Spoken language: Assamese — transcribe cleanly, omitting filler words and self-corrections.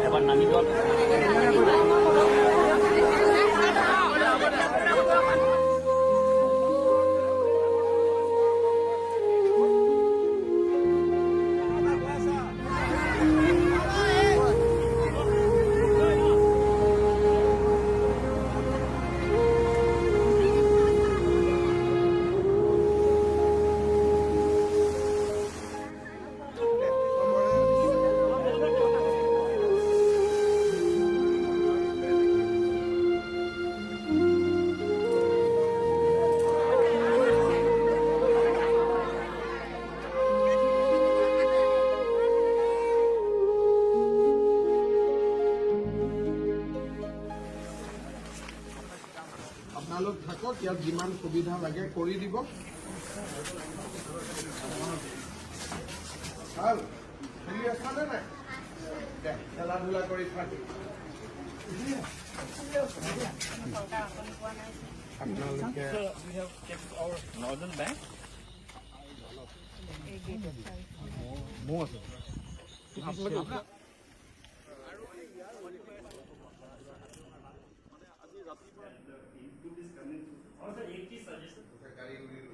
এবাৰ নামি যোৱা আপোনালোক থাকক, ইয়াত যিমান সুবিধা লাগে কৰি দিব। ভাল খেলি আছানে নাই? খেলা ধূলা কৰি থাক। আপোনালোকে নৰ্দন বেংক মৌ আছে Also 80 suggestions.